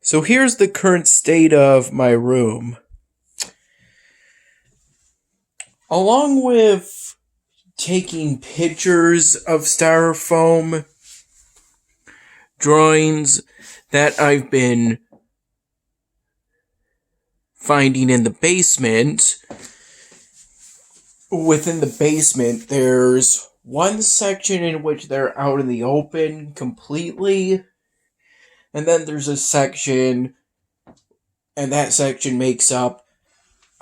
So here's the current state of my room. Along with taking pictures of styrofoam drawings that I've been finding in the basement, within the basement there's one section in which they're out in the open completely, and then there's a section, and that section makes up,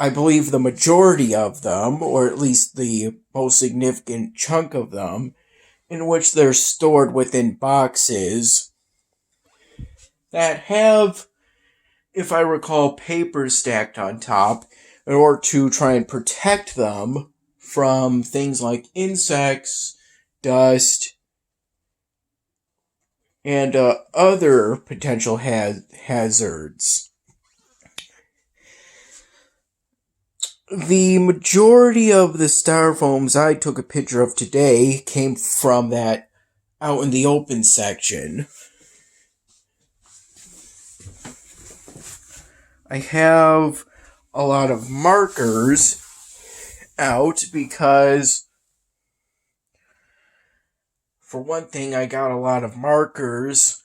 I believe, the majority of them, or at least the most significant chunk of them, in which they're stored within boxes that have, if I recall, papers stacked on top in order to try and protect them from things like insects, dust, and other potential hazards. The majority of the styrofoams I took a picture of today came from that out in the open section. I have a lot of markers out because, for one thing, I got a lot of markers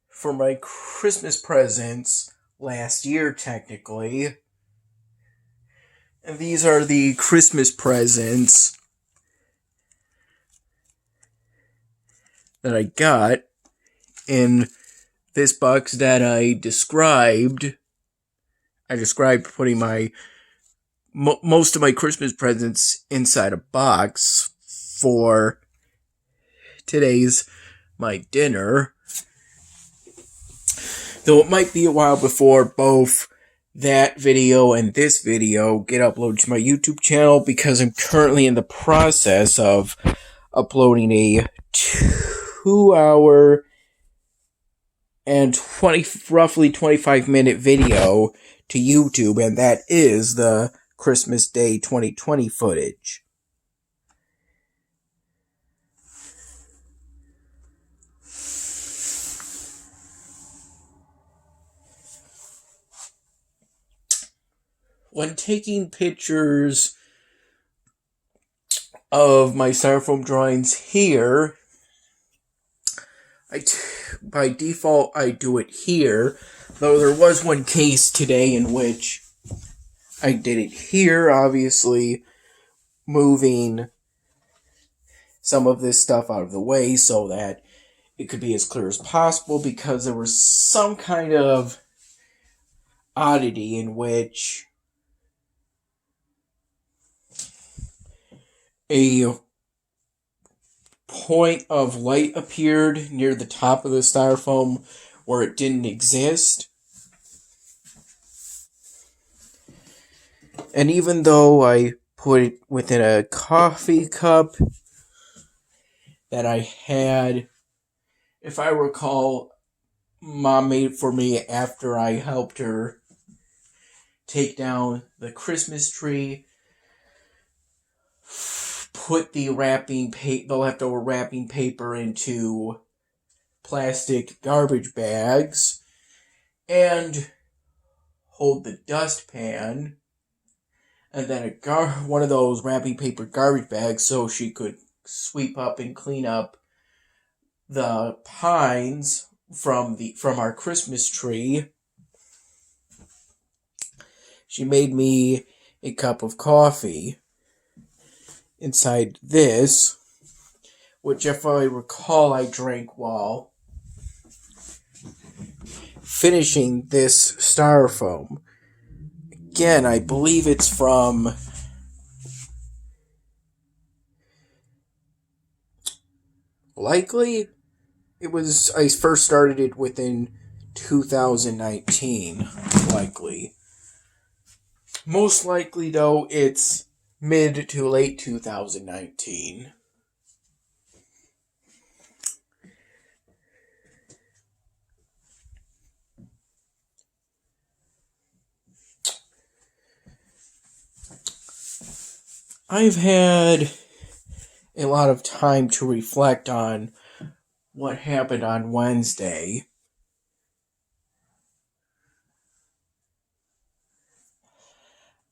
for my Christmas presents last year, technically. And these are the Christmas presents that I got in this box that I described. I described putting my most of my Christmas presents inside a box for today's my dinner. Though it might be a while before both that video and this video get uploaded to my YouTube channel, because I'm currently in the process of uploading a 2-hour and roughly 25-minute video to YouTube, and that is the Christmas Day 2020 footage. When taking pictures of my styrofoam drawings here, by default I do it here, though there was one case today in which I did it here, obviously moving some of this stuff out of the way so that it could be as clear as possible, because there was some kind of oddity in which a point of light appeared near the top of the styrofoam where it didn't exist. And even though I put it within a coffee cup that I had, if I recall, Mom made for me after I helped her take down the Christmas tree, put the leftover wrapping paper into plastic garbage bags, and hold the dustpan, and then one of those wrapping paper garbage bags so she could sweep up and clean up the pines from our Christmas tree. She made me a cup of coffee inside this, which, if I recall, I drank while finishing this styrofoam. Again, I believe it's from likely I first started it within 2019, likely. Most likely, though, it's mid to late 2019. I've had a lot of time to reflect on what happened on Wednesday.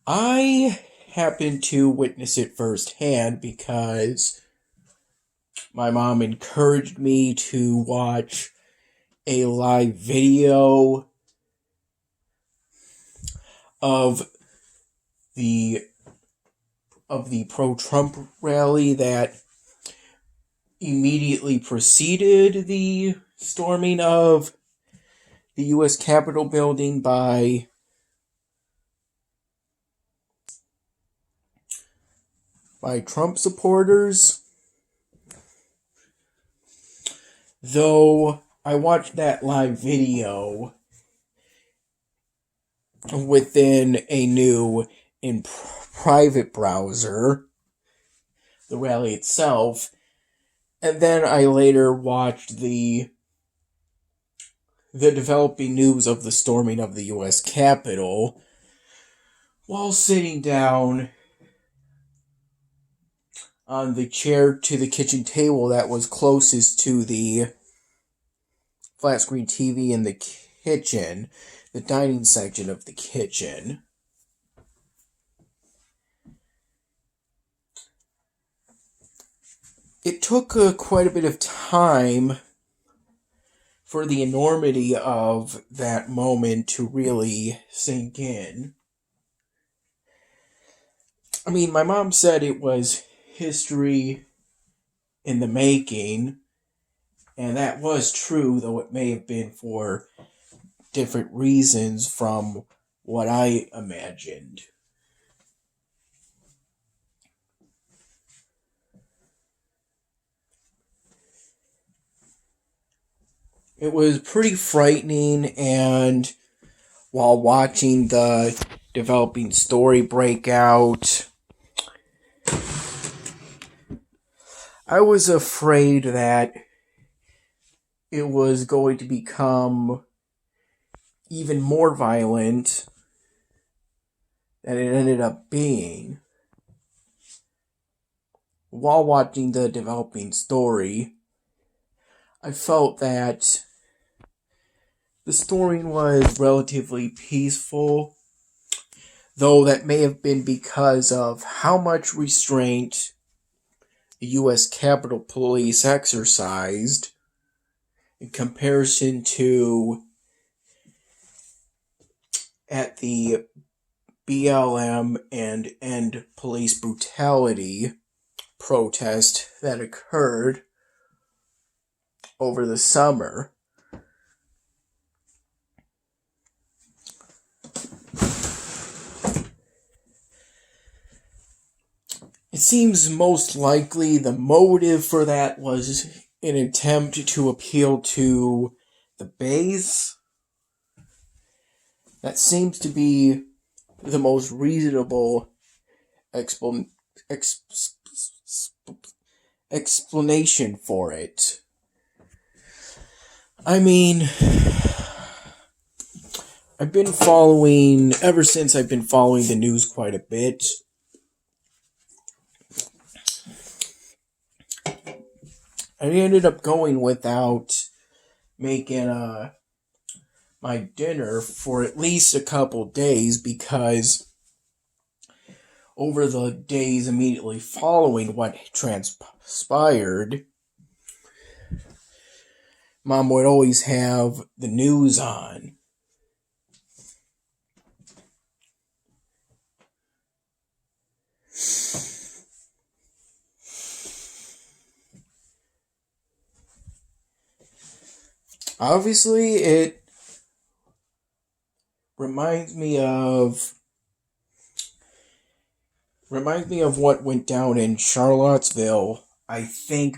I happened to witness it firsthand because my mom encouraged me to watch a live video of the pro-Trump rally that immediately preceded the storming of the U.S. Capitol building by Trump supporters. Though I watched that live video within a new and private browser, the rally itself, and then I later watched the developing news of the storming of the U.S. Capitol while sitting down on the chair to the kitchen table that was closest to the flat screen TV in the kitchen, the dining section of the kitchen. It took quite a bit of time for the enormity of that moment to really sink in. I mean, my mom said it was history in the making, and that was true, though it may have been for different reasons from what I imagined. It was pretty frightening, and while watching the developing story break out, I was afraid that it was going to become even more violent than it ended up being. While watching the developing story, I felt that the storming was relatively peaceful, though that may have been because of how much restraint the U.S. Capitol Police exercised in comparison to at the BLM and End Police Brutality protest that occurred over the summer. It seems most likely the motive for that was an attempt to appeal to the base. That seems to be the most reasonable explanation for it. I mean, ever since I've been following the news quite a bit, I ended up going without making my dinner for at least a couple days because over the days immediately following what transpired, Mom would always have the news on. Obviously, it reminds me of what went down in Charlottesville. I think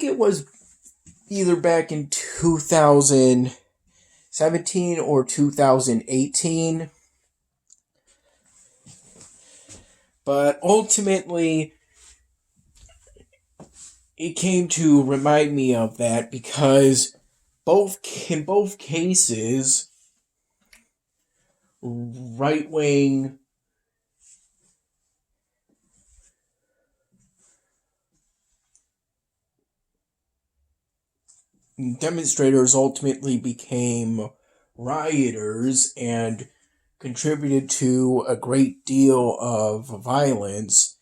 it was either back in 2017 or 2018. But ultimately, it came to remind me of that because in both cases, right-wing demonstrators ultimately became rioters and contributed to a great deal of violence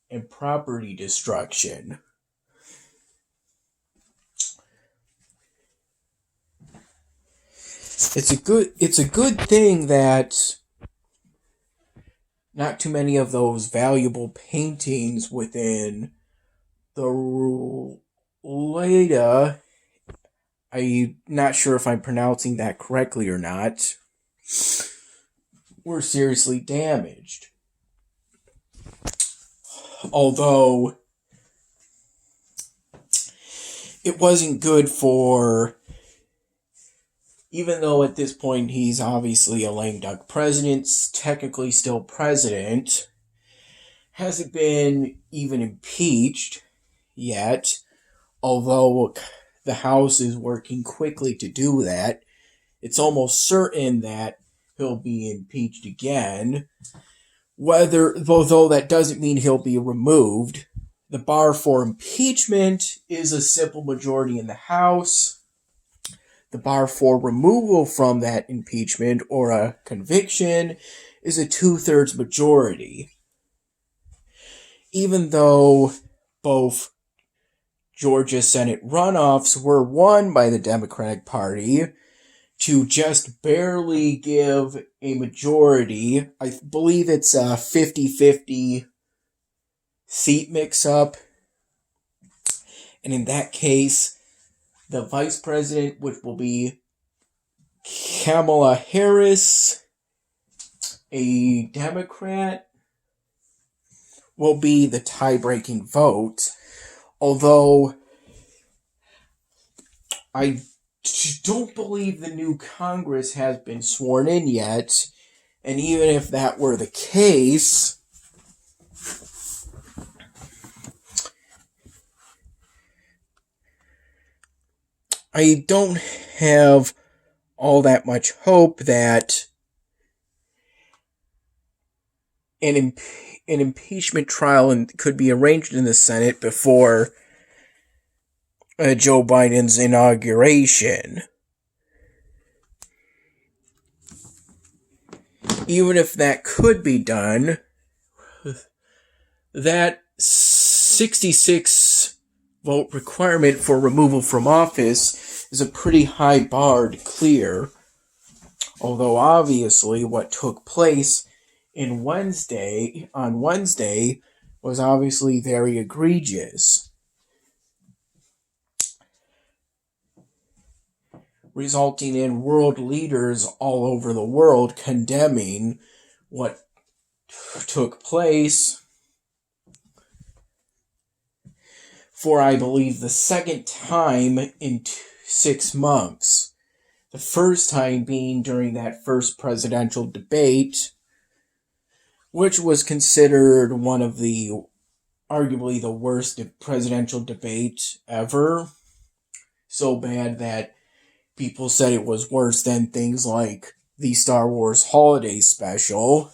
and property destruction. It's a good thing that not too many of those valuable paintings within the Leda, I'm not sure if I'm pronouncing that correctly or not, were seriously damaged. Although it wasn't good for, even though at this point he's obviously a lame duck president, technically still president, hasn't been even impeached yet, although the House is working quickly to do that. It's almost certain that he'll be impeached again. Although that doesn't mean he'll be removed. The bar for impeachment is a simple majority in the House. The bar for removal from that impeachment or a conviction is a 2/3 majority. Even though both Georgia Senate runoffs were won by the Democratic Party, to just barely give a majority, I believe it's a 50-50 seat mix-up. And in that case, the vice president, which will be Kamala Harris, a Democrat, will be the tie-breaking vote. Although I don't believe the new Congress has been sworn in yet, and even if that were the case, I don't have all that much hope that an impeachment trial could be arranged in the Senate before Joe Biden's inauguration. Even if that could be done, that 66 vote requirement for removal from office is a pretty high bar to clear. Although obviously what took place on Wednesday was obviously very egregious, resulting in world leaders all over the world condemning what took place for, I believe, the second time in 6 months. The first time being during that first presidential debate, which was considered one of the, arguably the worst presidential debate ever. So bad that people said it was worse than things like the Star Wars Holiday Special.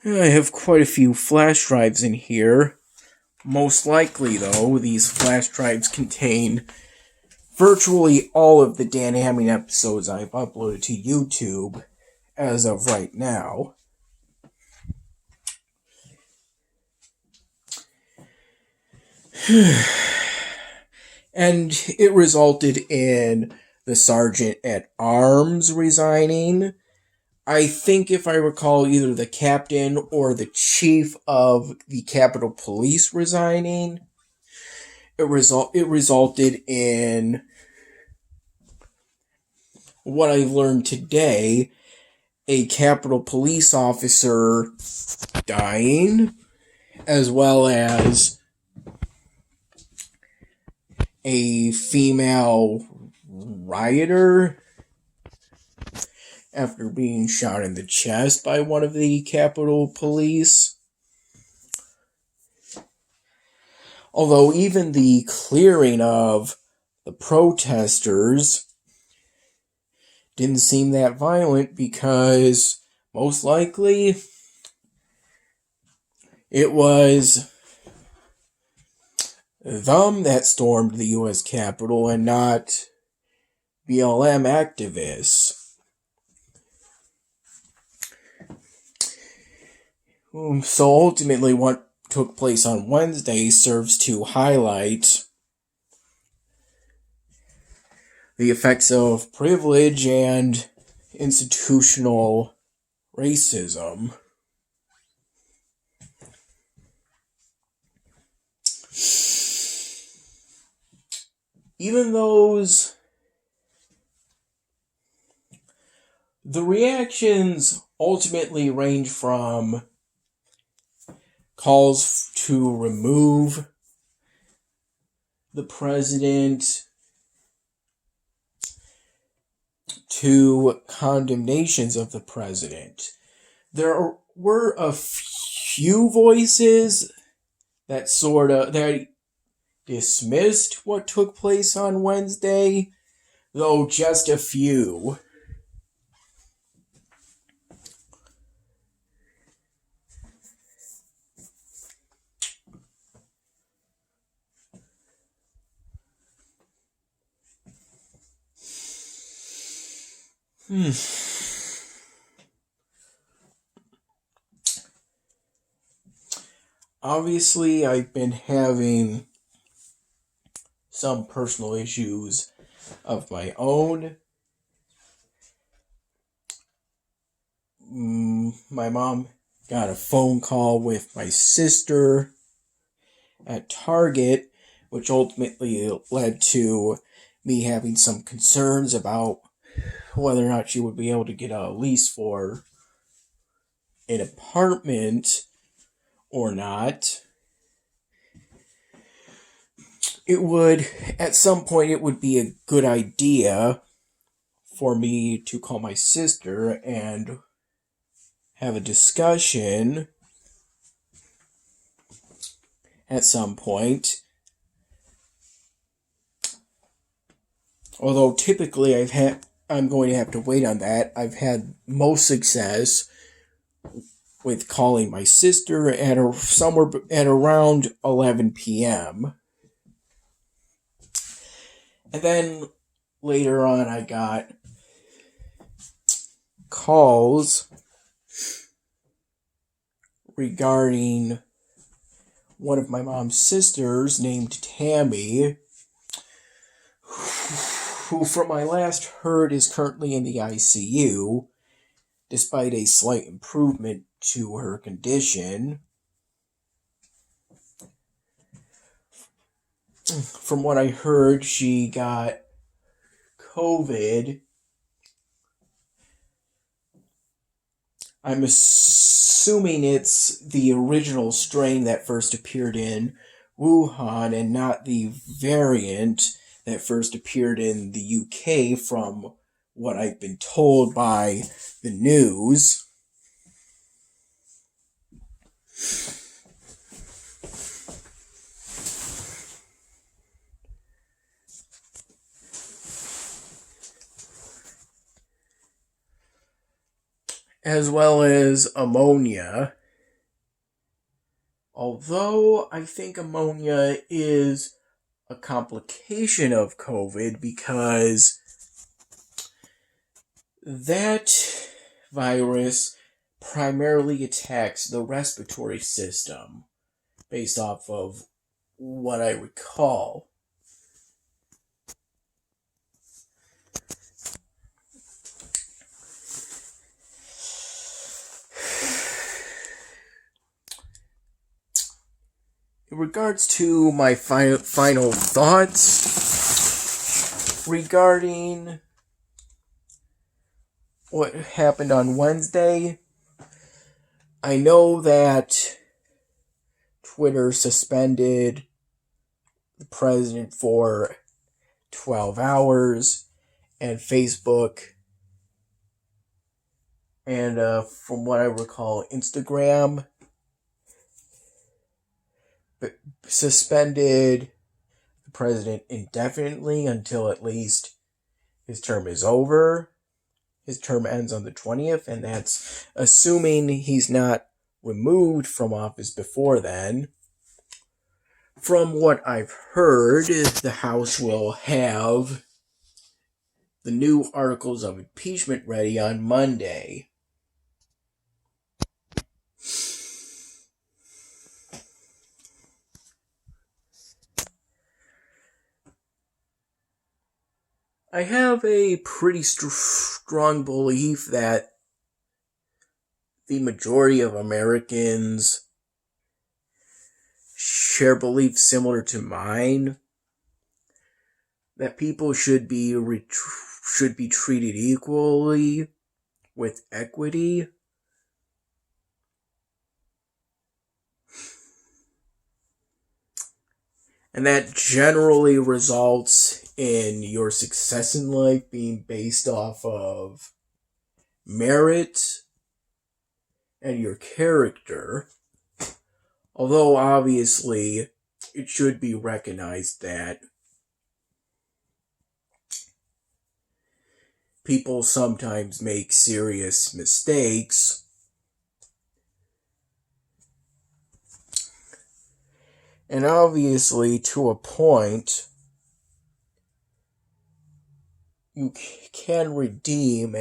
I have quite a few flash drives in here. Most likely, though, these flash drives contain virtually all of the Dan Hamming episodes I've uploaded to YouTube as of right now. And it resulted in the Sergeant at Arms resigning. I think, if I recall, either the captain or the chief of the Capitol Police resigning. It resulted in what I learned today: a Capitol Police officer dying, as well as a female rioter after being shot in the chest by one of the Capitol Police. Although even the clearing of the protesters didn't seem that violent, because most likely It was them that stormed the U.S. Capitol and not BLM activists. So ultimately, what took place on Wednesday serves to highlight the effects of privilege and institutional racism. Even the reactions ultimately range from calls to remove the president to condemnations of the president. There were a few voices that dismissed what took place on Wednesday, though just a few. Obviously, I've been having some personal issues of my own. My mom got a phone call with my sister at Target, which ultimately led to me having some concerns about whether or not she would be able to get a lease for an apartment or not. At some point, it would be a good idea for me to call my sister and have a discussion at some point. Although typically I'm going to have to wait on that. I've had most success with calling my sister somewhere at around 11 p.m. And then later on I got calls regarding one of my mom's sisters named Tammy, who from my last heard is currently in the ICU, despite a slight improvement to her condition. From what I heard, she got COVID. I'm assuming it's the original strain that first appeared in Wuhan and not the variant that first appeared in the UK, from what I've been told by the news. As well as ammonia. Although I think ammonia is a complication of COVID because that virus primarily attacks the respiratory system, based off of what I recall. In regards to my final thoughts regarding what happened on Wednesday, I know that Twitter suspended the president for 12 hours, and Facebook and from what I recall, Instagram suspended the president indefinitely until at least his term is over. His term ends on the 20th, and that's assuming he's not removed from office before then. From what I've heard, the House will have the new articles of impeachment ready on Monday. I have a pretty strong belief that the majority of Americans share beliefs similar to mine, that people should be treated equally with equity. And that generally results in your success in life being based off of merit and your character. Although obviously it should be recognized that people sometimes make serious mistakes. And obviously, to a point, you can redeem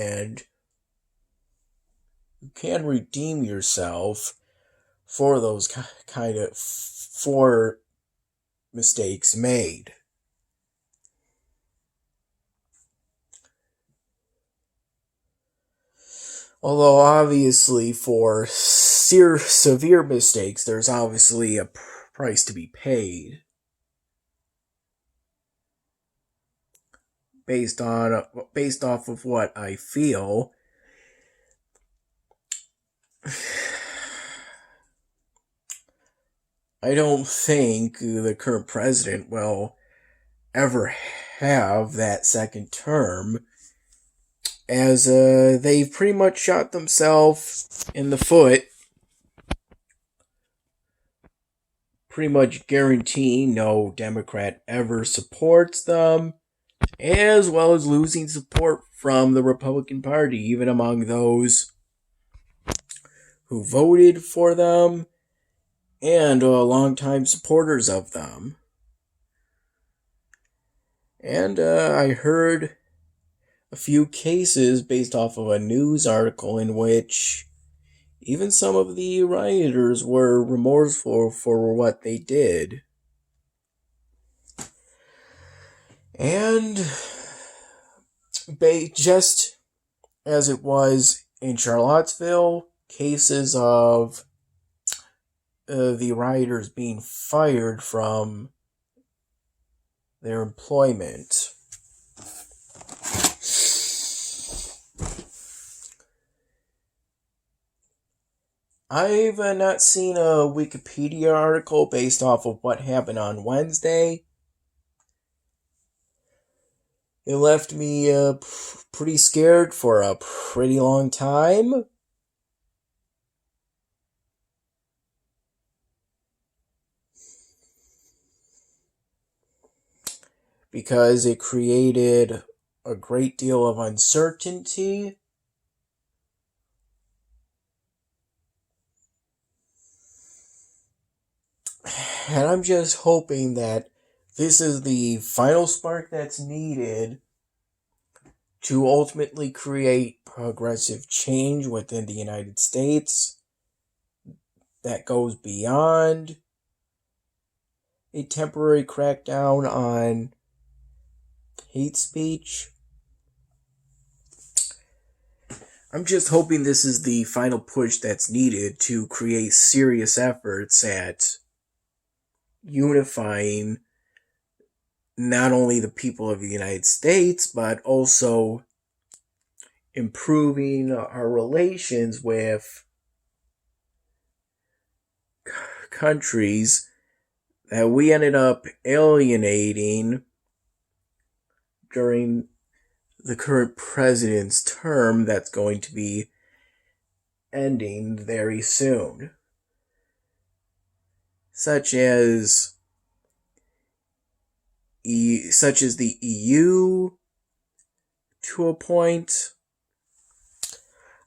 yourself for those for mistakes made. Although obviously for severe mistakes, there's obviously a price to be paid based off of what I feel. I don't think the current president will ever have that second term, as they've pretty much shot themselves in the foot, pretty much guaranteeing no Democrat ever supports them, as well as losing support from the Republican Party, even among those who voted for them and longtime supporters of them. And I heard a few cases based off of a news article in which even some of the rioters were remorseful for what they did. And just as it was in Charlottesville, cases of the rioters being fired from their employment. I've not seen a Wikipedia article based off of what happened on Wednesday. It left me pretty scared for a pretty long time. Because it created a great deal of uncertainty. And I'm just hoping that this is the final spark that's needed to ultimately create progressive change within the United States that goes beyond a temporary crackdown on hate speech. I'm just hoping this is the final push that's needed to create serious efforts at unifying not only the people of the United States, but also improving our relations with countries that we ended up alienating during the current president's term that's going to be ending very soon. Such as the EU to a point.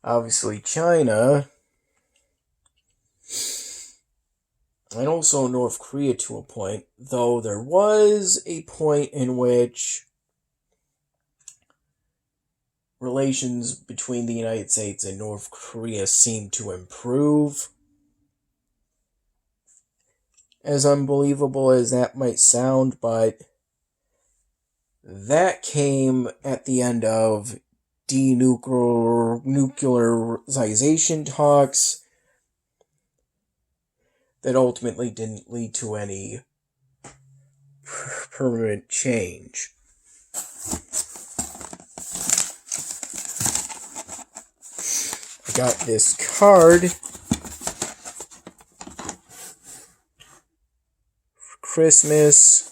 Obviously China. and also North Korea to a point, though there was a point in which relations between the United States and North Korea seemed to improve. As unbelievable as that might sound, but that came at the end of denuclearization talks that ultimately didn't lead to any permanent change. I got this card for Christmas.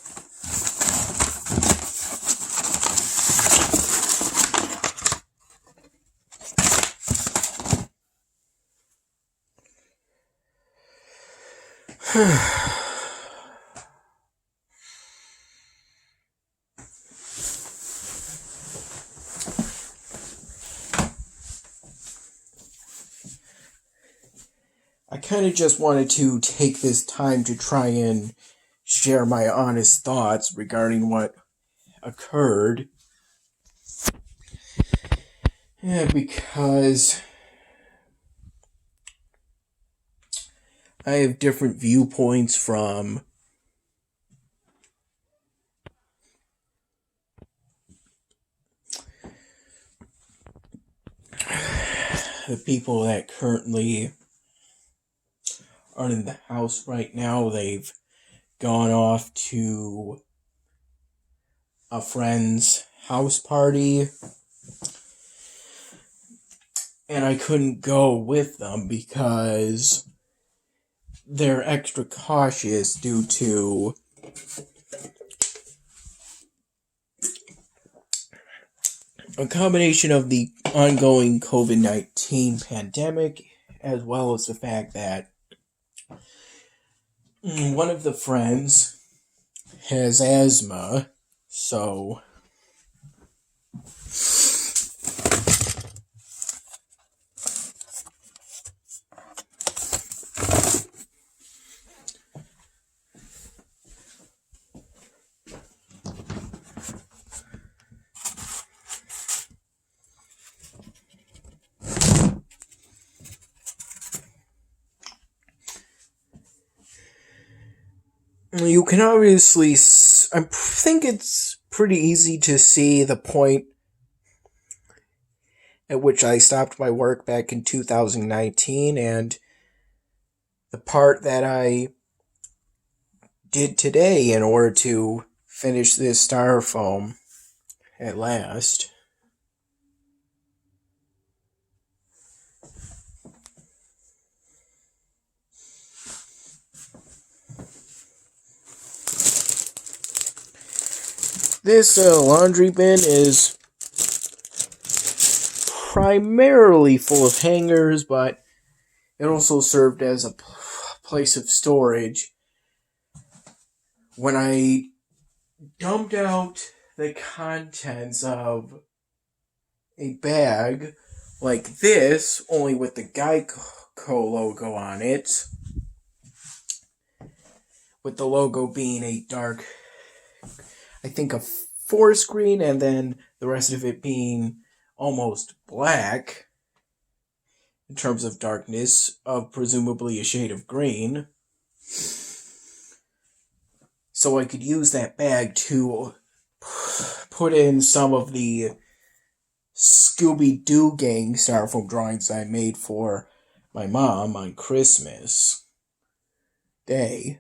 I kind of just wanted to take this time to try and share my honest thoughts regarding what occurred. Because I have different viewpoints from the people that currently are in the house right now. They've gone off to a friend's house party, and I couldn't go with them because they're extra cautious due to a combination of the ongoing COVID-19 pandemic, as well as the fact that one of the friends has asthma, so you can obviously, I think it's pretty easy to see the point at which I stopped my work back in 2019 and the part that I did today in order to finish this styrofoam at last. This laundry bin is primarily full of hangers, but it also served as a place of storage. When I dumped out the contents of a bag like this, only with the Geico logo on it, with the logo being a dark, I think a forest green, and then the rest of it being almost black in terms of darkness, of presumably a shade of green. So I could use that bag to put in some of the Scooby-Doo gang styrofoam drawings I made for my mom on Christmas Day.